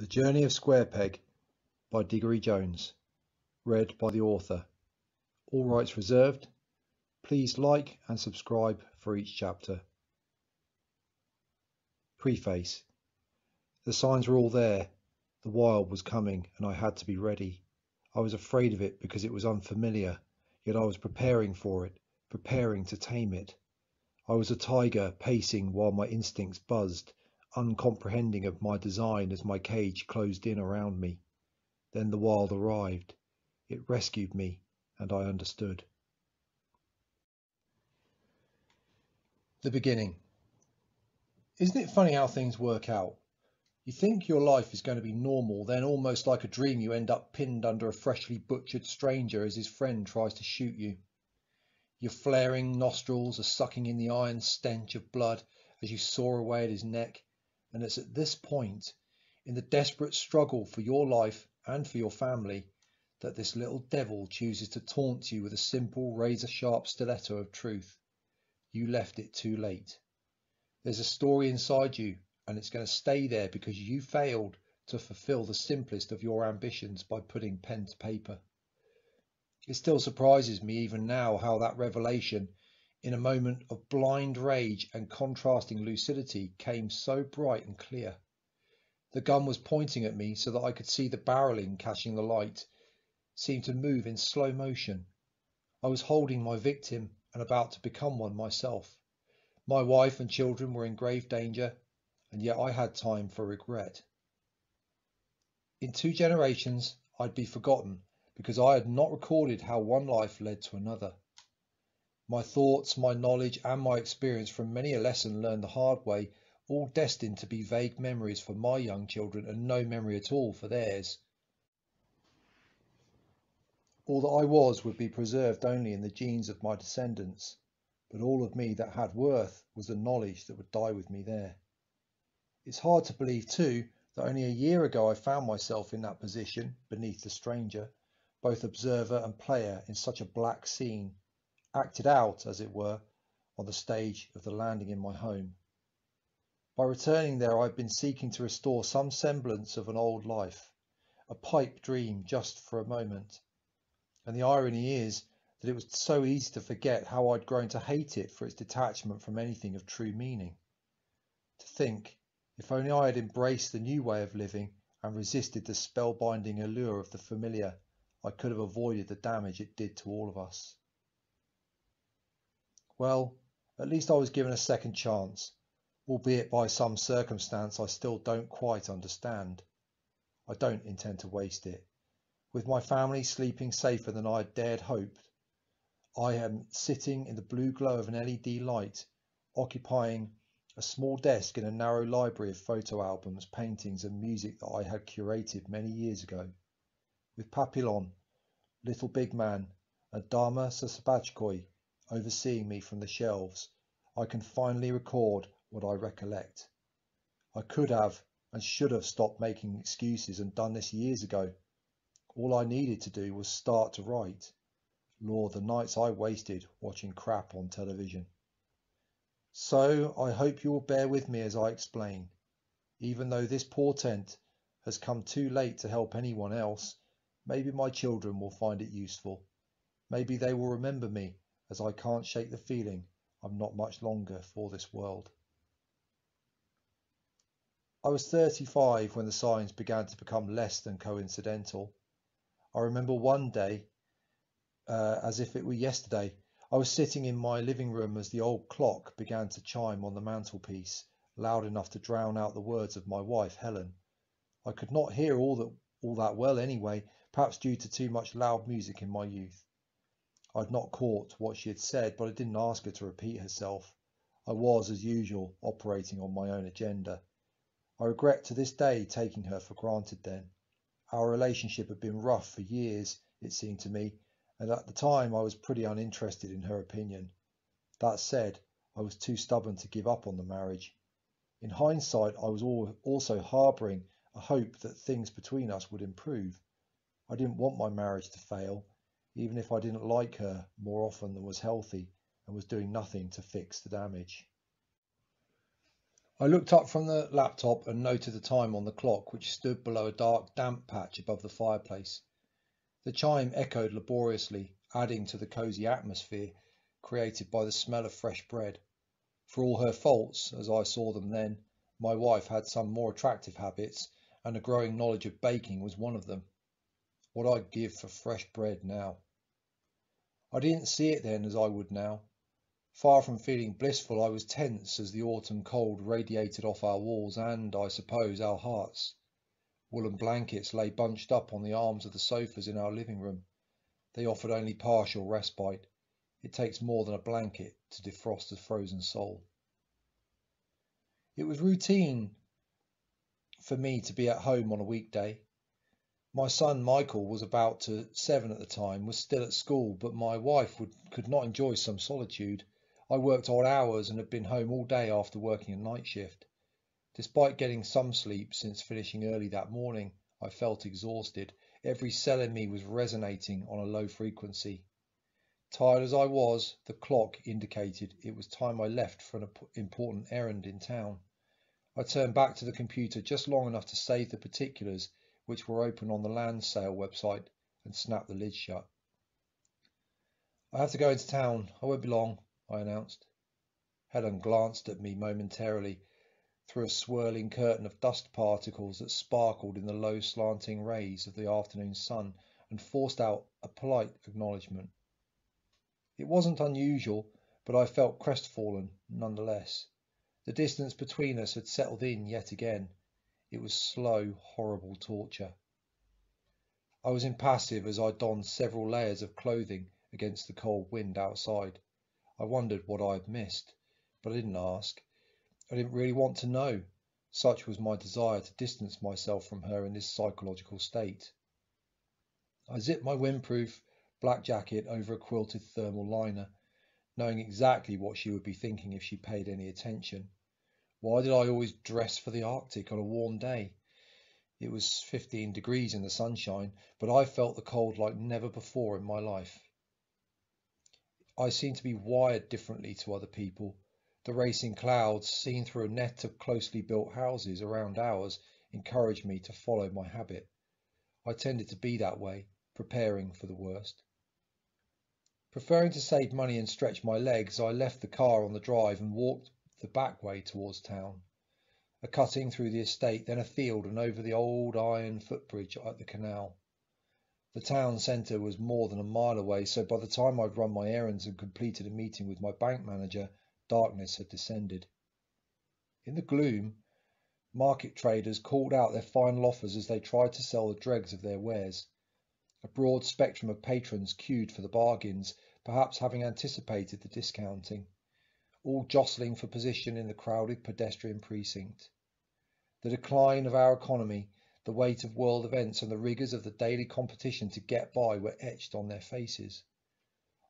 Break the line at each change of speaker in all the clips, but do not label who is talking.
The Journey of Square Peg by Diggory Jones. Read by the author. All rights reserved. Please like and subscribe for each chapter. Preface. The signs were all there. The wild was coming and I had to be ready. I was afraid of it because it was unfamiliar, yet I was preparing for it, preparing to tame it. I was a tiger pacing while my instincts buzzed, uncomprehending of my design as my cage closed in around me. Then the wild arrived. It rescued me, and I understood. The beginning. Isn't it funny how things work out? You think your life is going to be normal, then almost like a dream you end up pinned under a freshly butchered stranger as his friend tries to shoot you. Your flaring nostrils are sucking in the iron stench of blood as you saw away at his neck, and it's at this point, in the desperate struggle for your life and for your family, that this little devil chooses to taunt you with a simple razor-sharp stiletto of truth. You left it too late. There's a story inside you, and it's going to stay there because you failed to fulfill the simplest of your ambitions by putting pen to paper. It still surprises me even now how that revelation, in a moment of blind rage and contrasting lucidity, came so bright and clear. The gun was pointing at me so that I could see the barreling catching the light, seemed to move in slow motion. I was holding my victim and about to become one myself. My wife and children were in grave danger, and yet I had time for regret. In 2 generations, I'd be forgotten because I had not recorded how one life led to another. My thoughts, my knowledge, and my experience from many a lesson learned the hard way, all destined to be vague memories for my young children and no memory at all for theirs. All that I was would be preserved only in the genes of my descendants, but all of me that had worth was the knowledge that would die with me there. It's hard to believe too that only a year ago I found myself in that position beneath the stranger, both observer and player in such a black scene, acted out, as it were, on the stage of the landing in my home. By returning there I've been seeking to restore some semblance of an old life, a pipe dream just for a moment. And the irony is that it was so easy to forget how I'd grown to hate it for its detachment from anything of true meaning. To think, if only I had embraced the new way of living and resisted the spellbinding allure of the familiar, I could have avoided the damage it did to all of us. Well, at least I was given a second chance, albeit by some circumstance I still don't quite understand. I don't intend to waste it. With my family sleeping safer than I had dared hope, I am sitting in the blue glow of an LED light, occupying a small desk in a narrow library of photo albums, paintings and music that I had curated many years ago. With Papillon, Little Big Man and Dama Sasabachkoi overseeing me from the shelves, I can finally record what I recollect. I could have and should have stopped making excuses and done this years ago. All I needed to do was start to write. Lord, the nights I wasted watching crap on television. So I hope you will bear with me as I explain. Even though this portent has come too late to help anyone else, maybe my children will find it useful. Maybe they will remember me, as I can't shake the feeling I'm not much longer for this world. I was 35 when the signs began to become less than coincidental. I remember one day, as if it were yesterday, I was sitting in my living room as the old clock began to chime on the mantelpiece, loud enough to drown out the words of my wife, Helen. I could not hear all that well anyway, perhaps due to too much loud music in my youth. I had not caught what she had said, but I didn't ask her to repeat herself. I was, as usual, operating on my own agenda. I regret to this day taking her for granted then. Our relationship had been rough for years, it seemed to me, and at the time I was pretty uninterested in her opinion. That said, I was too stubborn to give up on the marriage. In hindsight, I was also harbouring a hope that things between us would improve. I didn't want my marriage to fail, even if I didn't like her more often than was healthy and was doing nothing to fix the damage. I looked up from the laptop and noted the time on the clock, which stood below a dark, damp patch above the fireplace. The chime echoed laboriously, adding to the cosy atmosphere created by the smell of fresh bread. For all her faults, as I saw them then, my wife had some more attractive habits, and a growing knowledge of baking was one of them. What I'd give for fresh bread now. I didn't see it then as I would now. Far from feeling blissful, I was tense as the autumn cold radiated off our walls and, I suppose, our hearts. Woolen blankets lay bunched up on the arms of the sofas in our living room. They offered only partial respite. It takes more than a blanket to defrost a frozen soul. It was routine for me to be at home on a weekday. My son Michael was about 7 at the time, was still at school, but my wife could not enjoy some solitude. I worked odd hours and had been home all day after working a night shift. Despite getting some sleep since finishing early that morning, I felt exhausted. Every cell in me was resonating on a low frequency. Tired as I was, the clock indicated it was time I left for an important errand in town. I turned back to the computer just long enough to save the particulars, which were open on the land sale website, and snapped the lid shut. I have to go into town. I won't be long, I announced. Helen glanced at me momentarily through a swirling curtain of dust particles that sparkled in the low slanting rays of the afternoon sun, and forced out a polite acknowledgement. It wasn't unusual, but I felt crestfallen nonetheless. The distance between us had settled in yet again. It was slow, horrible torture. I was impassive as I donned several layers of clothing against the cold wind outside. I wondered what I had missed, but I didn't ask. I didn't really want to know. Such was my desire to distance myself from her in this psychological state. I zipped my windproof black jacket over a quilted thermal liner, knowing exactly what she would be thinking if she paid any attention. Why did I always dress for the Arctic on a warm day? It was 15 degrees in the sunshine, but I felt the cold like never before in my life. I seemed to be wired differently to other people. The racing clouds, seen through a net of closely built houses around ours, encouraged me to follow my habit. I tended to be that way, preparing for the worst. Preferring to save money and stretch my legs, I left the car on the drive and walked the back way towards town. A cutting through the estate, then a field, and over the old iron footbridge at the canal. The town centre was more than a mile away, so by the time I'd run my errands and completed a meeting with my bank manager, darkness had descended. In the gloom, market traders called out their final offers as they tried to sell the dregs of their wares. A broad spectrum of patrons queued for the bargains, perhaps having anticipated the discounting, all jostling for position in the crowded pedestrian precinct. The decline of our economy, the weight of world events, and the rigours of the daily competition to get by were etched on their faces.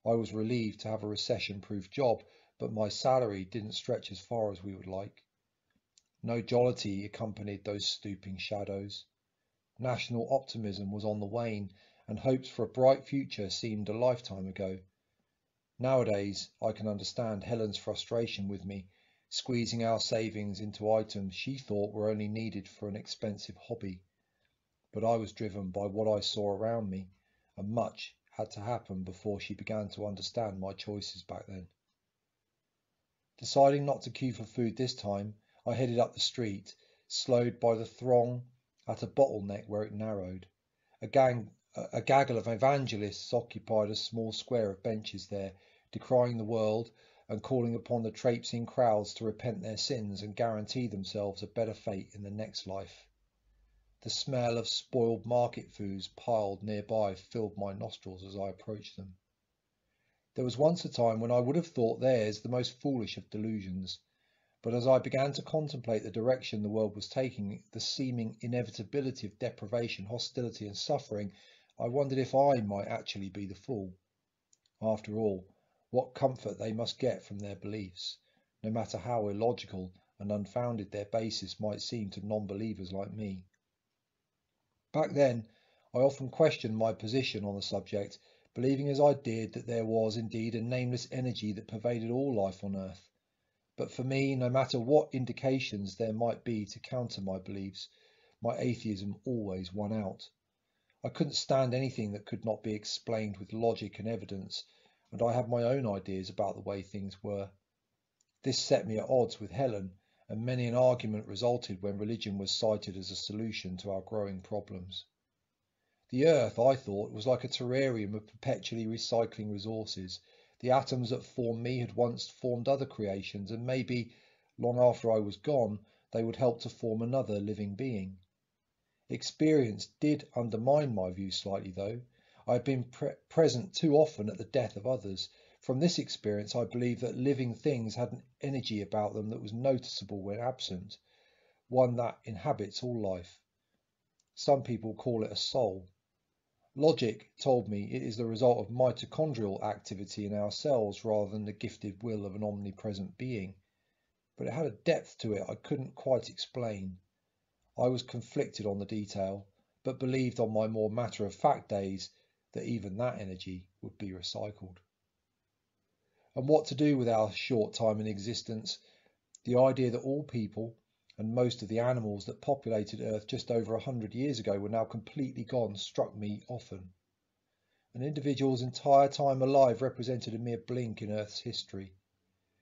I was relieved to have a recession-proof job, but my salary didn't stretch as far as we would like. No jollity accompanied those stooping shadows. National optimism was on the wane, and hopes for a bright future seemed a lifetime ago. Nowadays, I can understand Helen's frustration with me, squeezing our savings into items she thought were only needed for an expensive hobby. But I was driven by what I saw around me, and much had to happen before she began to understand my choices back then. Deciding not to queue for food this time, I headed up the street, slowed by the throng at a bottleneck where it narrowed. A gaggle of evangelists occupied a small square of benches there, decrying the world and calling upon the traipsing crowds to repent their sins and guarantee themselves a better fate in the next life. The smell of spoiled market foods piled nearby filled my nostrils as I approached them. There was once a time when I would have thought theirs the most foolish of delusions, but as I began to contemplate the direction the world was taking, the seeming inevitability of deprivation, hostility, and suffering, I wondered if I might actually be the fool. After all, what comfort they must get from their beliefs, no matter how illogical and unfounded their basis might seem to non-believers like me. Back then, I often questioned my position on the subject, believing as I did that there was indeed a nameless energy that pervaded all life on earth. But for me, no matter what indications there might be to counter my beliefs, my atheism always won out. I couldn't stand anything that could not be explained with logic and evidence, and I had my own ideas about the way things were. This set me at odds with Helen, and many an argument resulted when religion was cited as a solution to our growing problems. The earth, I thought, was like a terrarium of perpetually recycling resources. The atoms that formed me had once formed other creations, and maybe, long after I was gone, they would help to form another living being. Experience did undermine my view slightly, though. I had been present too often at the death of others. From this experience, I believed that living things had an energy about them that was noticeable when absent, one that inhabits all life. Some people call it a soul. Logic told me it is the result of mitochondrial activity in our cells rather than the gifted will of an omnipresent being. But it had a depth to it I couldn't quite explain. I was conflicted on the detail, but believed on my more matter-of-fact days that even that energy would be recycled. And what to do with our short time in existence? The idea that all people, and most of the animals that populated Earth just over 100 years ago, were now completely gone struck me often. An individual's entire time alive represented a mere blink in Earth's history.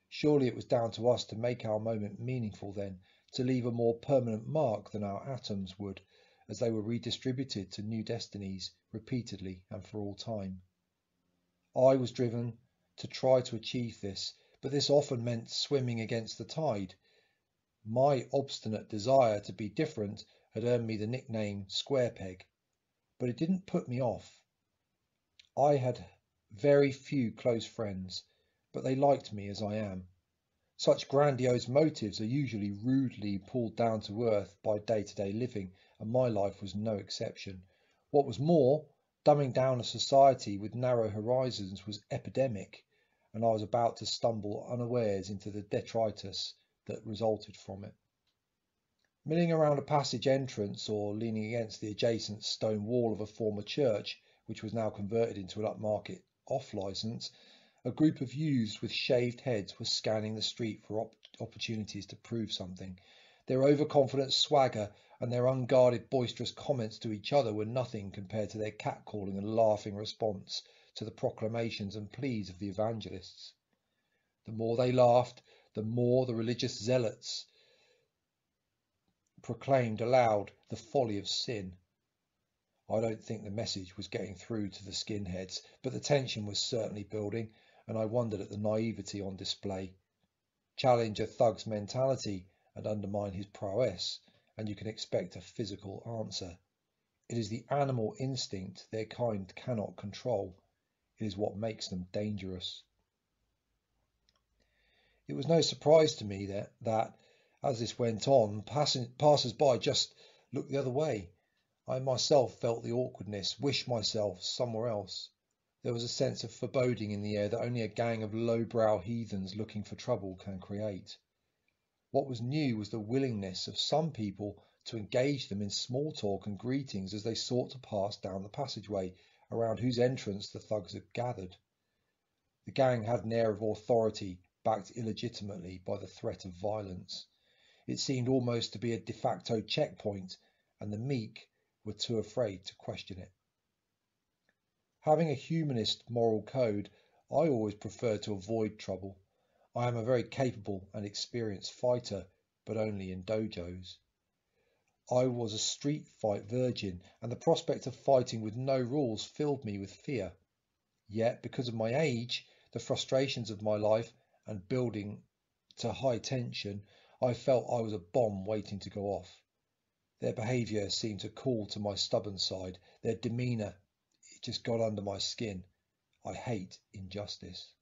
Surely it was down to us to make our moment meaningful then, to leave a more permanent mark than our atoms would, as they were redistributed to new destinies repeatedly and for all time. I was driven to try to achieve this, but this often meant swimming against the tide. My obstinate desire to be different had earned me the nickname Square Peg, but it didn't put me off. I had very few close friends, but they liked me as I am. Such grandiose motives are usually rudely pulled down to earth by day-to-day living, and my life was no exception. What was more, dumbing down a society with narrow horizons was epidemic, and I was about to stumble unawares into the detritus that resulted from it. Milling around a passage entrance or leaning against the adjacent stone wall of a former church, which was now converted into an upmarket off-licence, a group of youths with shaved heads were scanning the street for opportunities to prove something. Their overconfident swagger and their unguarded boisterous comments to each other were nothing compared to their catcalling and laughing response to the proclamations and pleas of the evangelists. The more they laughed, the more the religious zealots proclaimed aloud the folly of sin. I don't think the message was getting through to the skinheads, but the tension was certainly building, and I wondered at the naivety on display. Challenge a thug's mentality and undermine his prowess, and you can expect a physical answer. It is the animal instinct their kind cannot control. It is what makes them dangerous. It was no surprise to me that as this went on, passers-by just looked the other way. I myself felt the awkwardness, wished myself somewhere else. There was a sense of foreboding in the air that only a gang of low-brow heathens looking for trouble can create. What was new was the willingness of some people to engage them in small talk and greetings as they sought to pass down the passageway around whose entrance the thugs had gathered. The gang had an air of authority, backed illegitimately by the threat of violence. It seemed almost to be a de facto checkpoint, and the meek were too afraid to question it. Having a humanist moral code, I always prefer to avoid trouble. I am a very capable and experienced fighter, but only in dojos. I was a street fight virgin, and the prospect of fighting with no rules filled me with fear. Yet, because of my age, the frustrations of my life, and building to high tension, I felt I was a bomb waiting to go off. Their behaviour seemed to call to my stubborn side. Their demeanour, it just got under my skin. I hate injustice.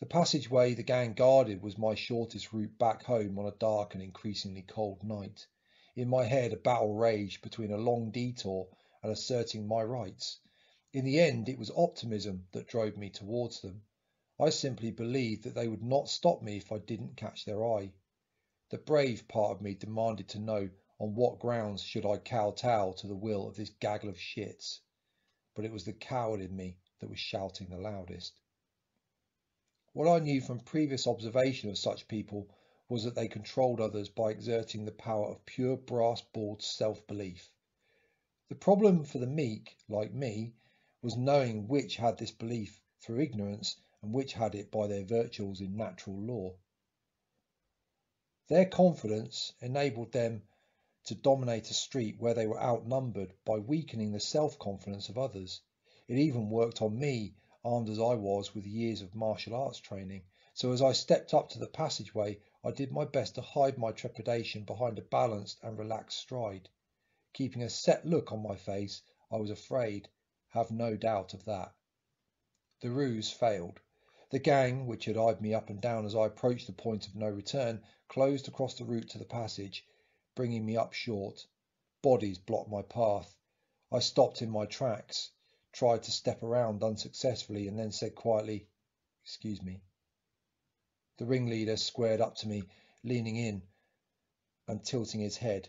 The passageway the gang guarded was my shortest route back home on a dark and increasingly cold night. In my head a battle raged between a long detour and asserting my rights. In the end it was optimism that drove me towards them. I simply believed that they would not stop me if I didn't catch their eye. The brave part of me demanded to know on what grounds should I kowtow to the will of this gaggle of shits. But it was the coward in me that was shouting the loudest. What I knew from previous observation of such people was that they controlled others by exerting the power of pure brass-balled self-belief. The problem for the meek, like me, was knowing which had this belief through ignorance and which had it by their virtues in natural law. Their confidence enabled them to dominate a street where they were outnumbered by weakening the self-confidence of others. It even worked on me, armed as I was with years of martial arts training. So as I stepped up to the passageway, I did my best to hide my trepidation behind a balanced and relaxed stride. Keeping a set look on my face, I was afraid, have no doubt of that. The ruse failed. The gang, which had eyed me up and down as I approached the point of no return, closed across the route to the passage, bringing me up short. Bodies blocked my path. I stopped in my tracks, tried to step around unsuccessfully, and then said quietly, "Excuse me." The ringleader squared up to me, leaning in and tilting his head,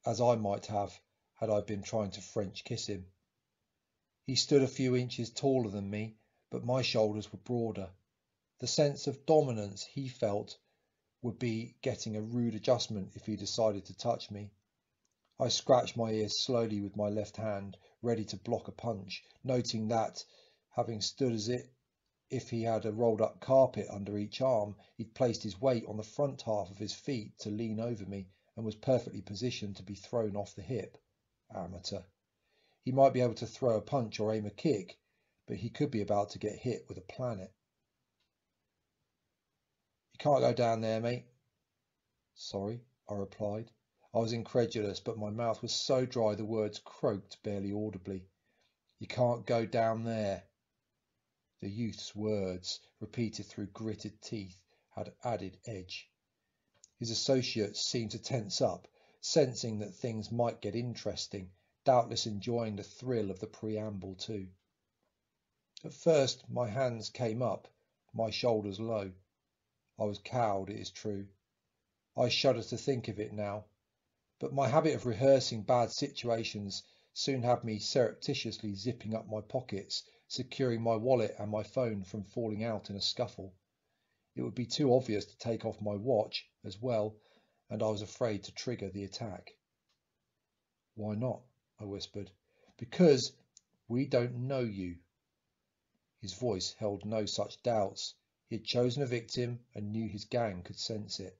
as I might have had I been trying to French kiss him. He stood a few inches taller than me, but my shoulders were broader. The sense of dominance he felt would be getting a rude adjustment if he decided to touch me. I scratched my ears slowly with my left hand, ready to block a punch, noting that, having stood as if he had a rolled up carpet under each arm, he'd placed his weight on the front half of his feet to lean over me, and was perfectly positioned to be thrown off the hip. Amateur. He might be able to throw a punch or aim a kick, but he could be about to get hit with a planet. "You can't go down there, mate." "Sorry," I replied. I was incredulous, but my mouth was so dry the words croaked barely audibly. "You can't go down there." The youth's words, repeated through gritted teeth, had added edge. His associates seemed to tense up, sensing that things might get interesting, doubtless enjoying the thrill of the preamble too. At first my hands came up, my shoulders low. I was cowed, it is true. I shudder to think of it now, but my habit of rehearsing bad situations soon had me surreptitiously zipping up my pockets, securing my wallet and my phone from falling out in a scuffle. It would be too obvious to take off my watch as well, and I was afraid to trigger the attack. "Why not?" I whispered. "Because we don't know you." His voice held no such doubts. He had chosen a victim and knew his gang could sense it.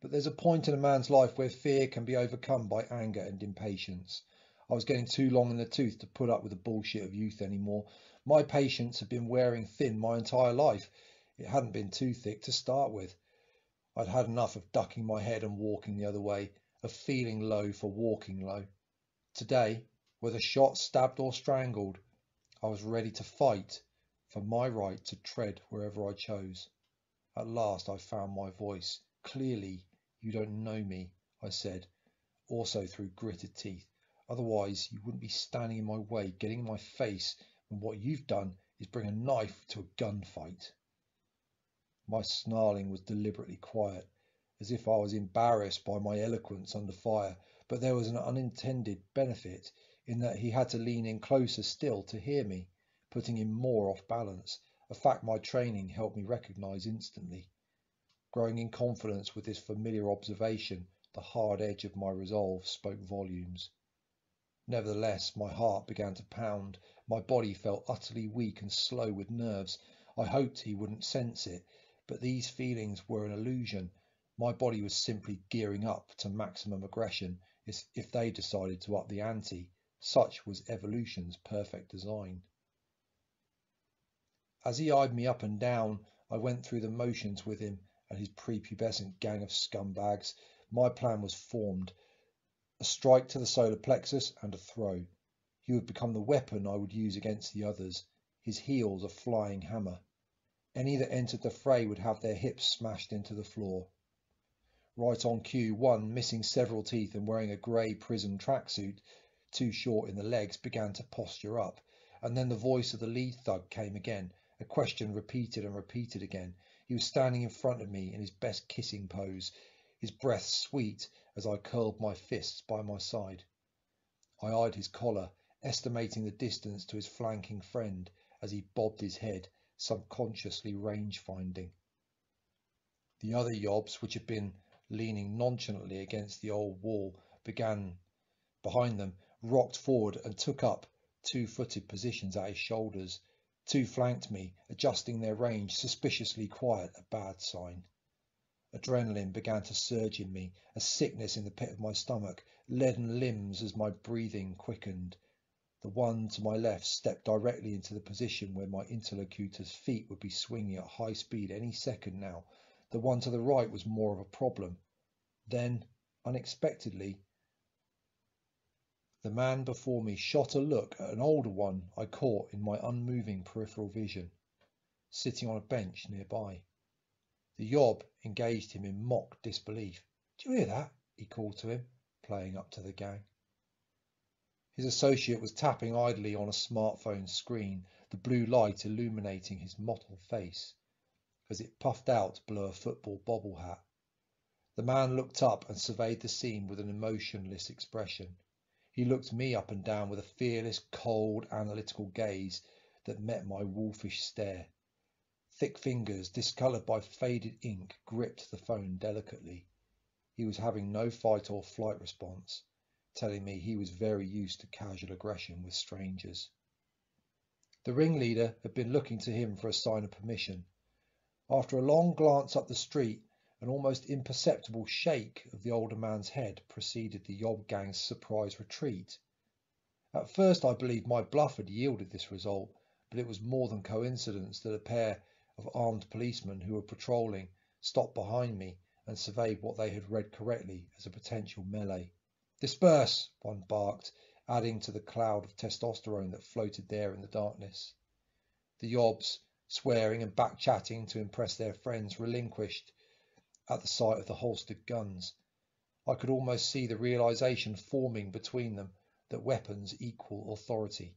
But there's a point in a man's life where fear can be overcome by anger and impatience. I was getting too long in the tooth to put up with the bullshit of youth anymore. My patience had been wearing thin my entire life. It hadn't been too thick to start with. I'd had enough of ducking my head and walking the other way, of feeling low for walking low. Today, whether shot, stabbed or strangled, I was ready to fight for my right to tread wherever I chose. At last I found my voice. "Clearly, you don't know me," I said, also through gritted teeth. "Otherwise, you wouldn't be standing in my way, getting in my face, when what you've done is bring a knife to a gunfight." My snarling was deliberately quiet, as if I was embarrassed by my eloquence under fire, but there was an unintended benefit in that he had to lean in closer still to hear me, putting him more off balance, a fact my training helped me recognise instantly. Growing in confidence with this familiar observation, the hard edge of my resolve spoke volumes. Nevertheless, my heart began to pound. My body felt utterly weak and slow with nerves. I hoped he wouldn't sense it, but these feelings were an illusion. My body was simply gearing up to maximum aggression if they decided to up the ante. Such was evolution's perfect design. As he eyed me up and down, I went through the motions with him and his prepubescent gang of scumbags. My plan was formed. A strike to the solar plexus and a throw. He would become the weapon I would use against the others, his heels a flying hammer. Any that entered the fray would have their hips smashed into the floor. Right on cue, one, missing several teeth and wearing a grey prison tracksuit, too short in the legs, began to posture up, and then the voice of the lead thug came again, a question repeated and repeated again. He was standing in front of me in his best kissing pose, his breath sweet as I curled my fists by my side. I eyed his collar, estimating the distance to his flanking friend as he bobbed his head, subconsciously range-finding. The other yobs, which had been leaning nonchalantly against the old wall behind them, rocked forward and took up two-footed positions at his shoulders. Two flanked me, adjusting their range, suspiciously quiet, a bad sign. Adrenaline began to surge in me, a sickness in the pit of my stomach, leaden limbs as my breathing quickened. The one to my left stepped directly into the position where my interlocutor's feet would be swinging at high speed any second now. The one to the right was more of a problem. Then, unexpectedly, the man before me shot a look at an older one I caught in my unmoving peripheral vision, sitting on a bench nearby. The yob engaged him in mock disbelief. "Do you hear that?" he called to him, playing up to the gang. His associate was tapping idly on a smartphone screen, the blue light illuminating his mottled face as it puffed out below a football bobble hat. The man looked up and surveyed the scene with an emotionless expression. He looked me up and down with a fearless, cold, analytical gaze that met my wolfish stare. Thick fingers, discoloured by faded ink, gripped the phone delicately. He was having no fight or flight response, telling me he was very used to casual aggression with strangers. The ringleader had been looking to him for a sign of permission. After a long glance up the street, an almost imperceptible shake of the older man's head preceded the yob gang's surprise retreat. At first I believed my bluff had yielded this result, but it was more than coincidence that a pair of armed policemen who were patrolling stopped behind me and surveyed what they had read correctly as a potential melee. "Disperse!" one barked, adding to the cloud of testosterone that floated there in the darkness. The yobs, swearing and back-chatting to impress their friends, relinquished at the sight of the holstered guns. I could almost see the realization forming between them that weapons equal authority.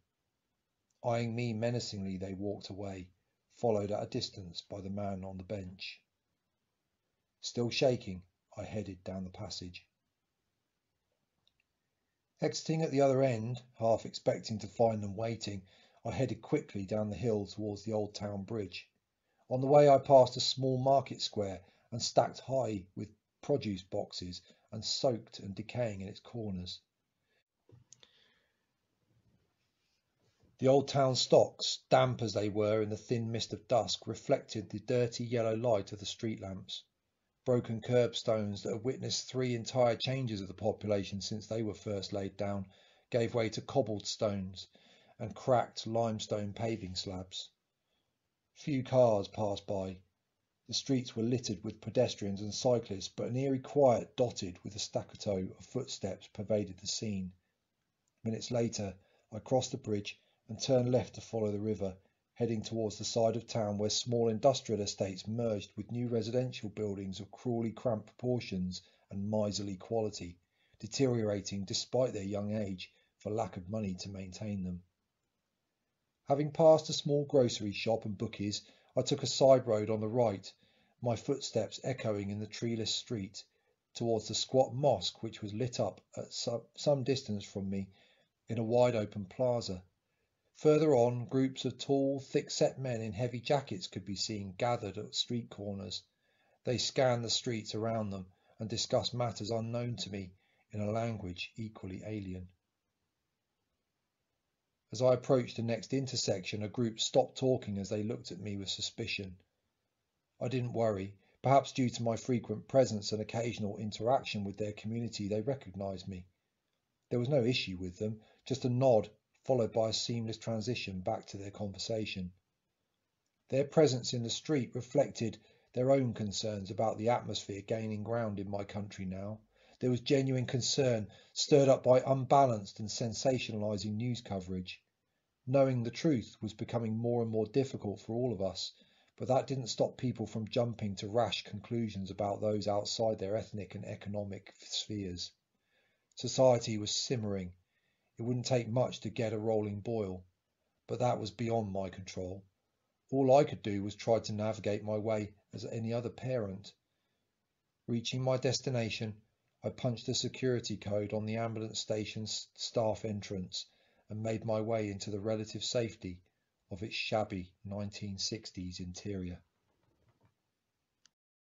Eyeing me menacingly, they walked away, followed at a distance by the man on the bench. Still shaking, I headed down the passage. Exiting at the other end, half expecting to find them waiting, I headed quickly down the hill towards the old town bridge. On the way I passed a small market square and stacked high with produce boxes and soaked and decaying in its corners. The old town stocks, damp as they were in the thin mist of dusk, reflected the dirty yellow light of the street lamps. Broken curbstones that had witnessed 3 entire changes of the population since they were first laid down gave way to cobbled stones and cracked limestone paving slabs. Few cars passed by. The streets were littered with pedestrians and cyclists, but an eerie quiet dotted with a staccato of footsteps pervaded the scene. Minutes later, I crossed the bridge and turned left to follow the river, heading towards the side of town where small industrial estates merged with new residential buildings of cruelly cramped proportions and miserly quality, deteriorating despite their young age for lack of money to maintain them. Having passed a small grocery shop and bookies, I took a side road on the right, my footsteps echoing in the treeless street, towards the squat mosque which was lit up at some distance from me in a wide open plaza. Further on, groups of tall, thick-set men in heavy jackets could be seen gathered at street corners. They scanned the streets around them and discussed matters unknown to me in a language equally alien. As I approached the next intersection, a group stopped talking as they looked at me with suspicion. I didn't worry. Perhaps due to my frequent presence and occasional interaction with their community, they recognized me. There was no issue with them, just a nod followed by a seamless transition back to their conversation. Their presence in the street reflected their own concerns about the atmosphere gaining ground in my country now. There was genuine concern, stirred up by unbalanced and sensationalizing news coverage. Knowing the truth was becoming more and more difficult for all of us, but that didn't stop people from jumping to rash conclusions about those outside their ethnic and economic spheres. Society was simmering. It wouldn't take much to get a rolling boil, but that was beyond my control. All I could do was try to navigate my way as any other parent. Reaching my destination, I punched a security code on the ambulance station's staff entrance and made my way into the relative safety of its shabby 1960s interior.